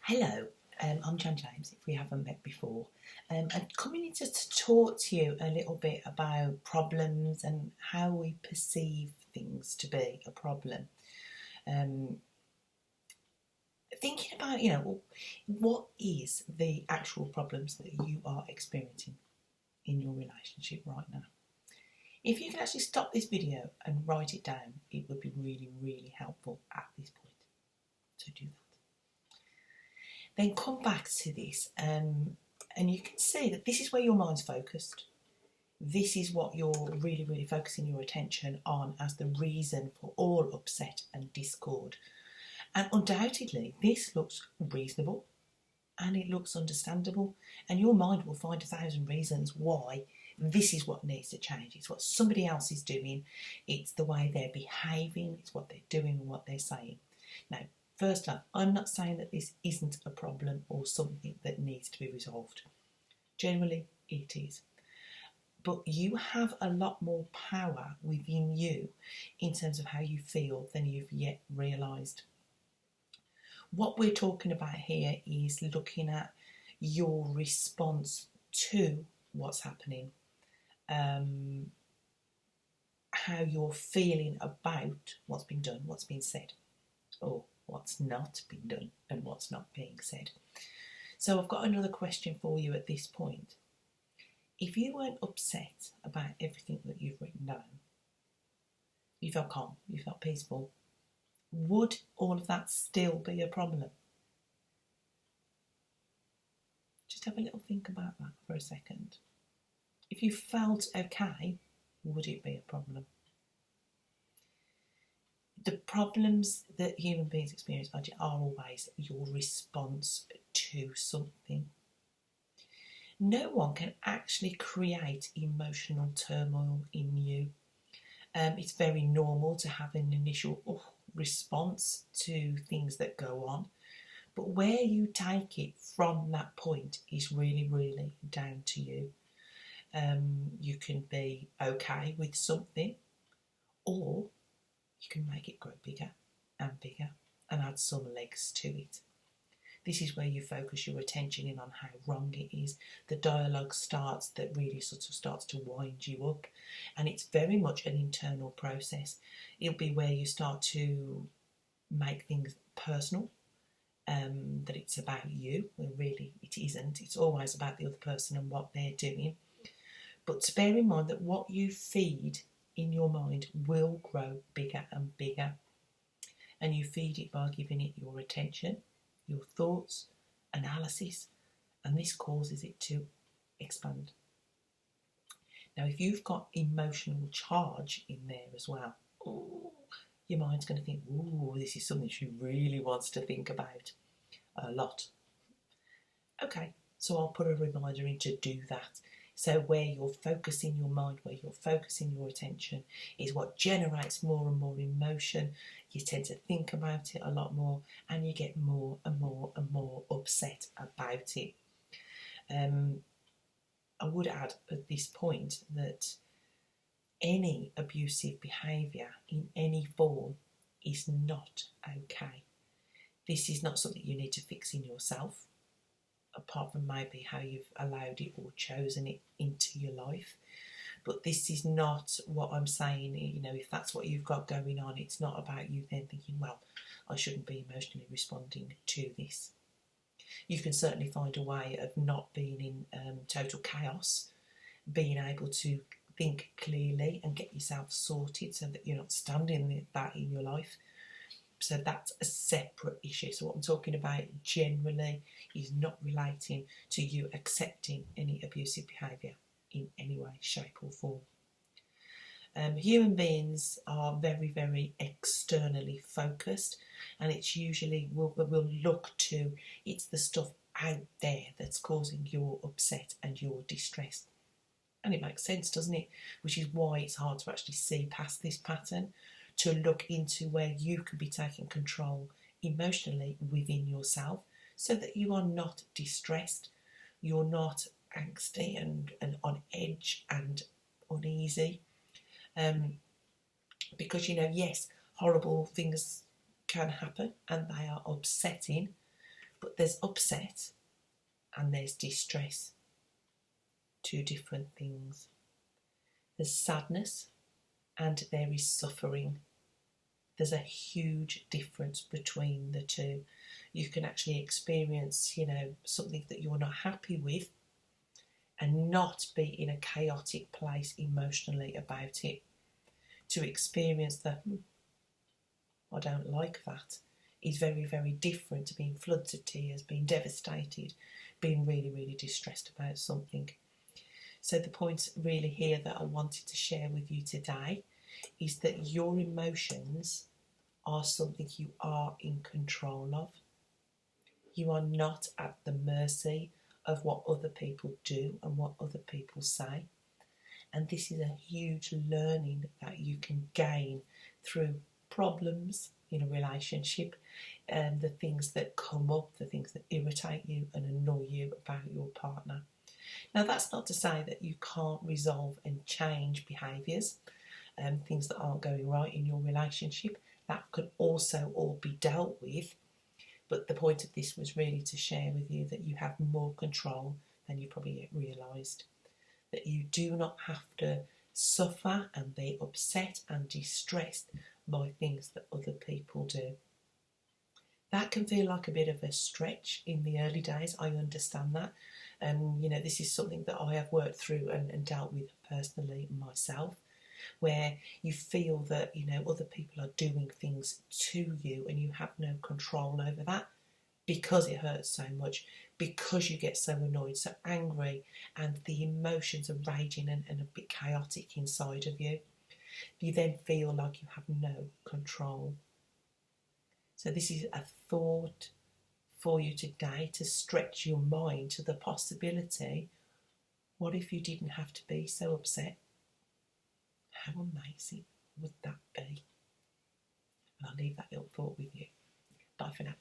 Hello, I'm Jan James, if we haven't met before. I'm coming in just to talk to you a little bit about problems and how we perceive things to be a problem. Um, Thinking about, what is the actual problems that you are experiencing in your relationship right now? If you can actually stop this video and write it down, it would be really, really helpful at this point. So do that. Then come back to this and you can see that this is where your mind's focused. This is what you're really, really focusing your attention on as the reason for all upset and discord. And undoubtedly, this looks reasonable and it looks understandable, and your mind will find 1,000 reasons why this is what needs to change. It's what somebody else is doing, it's the way they're behaving, it's what they're doing and what they're saying. Now, first off, I'm not saying that this isn't a problem or something that needs to be resolved. Generally, it is. But you have a lot more power within you in terms of how you feel than you've yet realised. What we're talking about here is looking at your response to what's happening, how you're feeling about what's been done, what's been said, or what's not been done and what's not being said. So I've got another question for you at this point. If you weren't upset about everything that you've written down, you felt calm, you felt peaceful, would all of that still be a problem? Just have a little think about that for a second. If you felt okay, would it be a problem? The problems that human beings experience are always your response to something. No one can actually create emotional turmoil in you. It's very normal to have an initial response to things that go on, but where you take it from that point is really, really down to you. You can be okay with something, or you can make it grow bigger and bigger and add some legs to it. This is where you focus your attention in on how wrong it is. The dialogue starts that really sort of starts to wind you up, and it's very much an internal process. It'll be where you start to make things personal, that it's about you, when really it isn't. It's always about the other person and what they're doing. But to bear in mind that what you feed in your mind will grow bigger and bigger, and you feed it by giving it your attention, your thoughts, analysis, and this causes it to expand. Now, if you've got emotional charge in there as well, your mind's going to think, this is something she really wants to think about a lot. Okay, so I'll put a reminder in to do that. So where you're focusing your mind, where you're focusing your attention is what generates more and more emotion. You tend to think about it a lot more and you get more and more and more upset about it. I would add at this point that any abusive behaviour in any form is not okay. This is not something you need to fix in yourself, apart from maybe how you've allowed it or chosen it into your life. But this is not what I'm saying, if that's what you've got going on, it's not about you then thinking, well, I shouldn't be emotionally responding to this. You can certainly find a way of not being in total chaos, being able to think clearly and get yourself sorted so that you're not standing that in your life. So that's a separate issue. So what I'm talking about generally is not relating to you accepting any abusive behaviour in any way, shape or form. Human beings are very, very externally focused, and it's usually, we'll look to, it's the stuff out there that's causing your upset and your distress. And it makes sense, doesn't it? Which is why it's hard to actually see past this pattern, to look into where you can be taking control emotionally within yourself so that you are not distressed, you're not angsty and on edge and uneasy. Because, yes, horrible things can happen and they are upsetting, But there's upset and there's distress. Two different things. There's sadness and there is suffering. There's a huge difference between the two. You can actually experience, something that you're not happy with and not be in a chaotic place emotionally about it. To experience the, I don't like that, is very, very different to being floods of tears, being devastated, being really, really distressed about something. So the point really here that I wanted to share with you today is that your emotions are something you are in control of. You are not at the mercy of what other people do and what other people say. And this is a huge learning that you can gain through problems in a relationship, and the things that come up, the things that irritate you and annoy you about your partner. Now, that's not to say that you can't resolve and change behaviours, things that aren't going right in your relationship. That could also all be dealt with. But the point of this was really to share with you that you have more control than you probably yet realised. That you do not have to suffer and be upset and distressed by things that other people do. That can feel like a bit of a stretch in the early days. I understand that. This is something that I have worked through and dealt with personally myself, where you feel that, other people are doing things to you and you have no control over that because it hurts so much, because you get so annoyed, so angry, and the emotions are raging and a bit chaotic inside of you. You then feel like you have no control. So this is a thought for you today to stretch your mind to the possibility, what if you didn't have to be so upset? How amazing would that be? And I'll leave that little thought with you. Bye for now.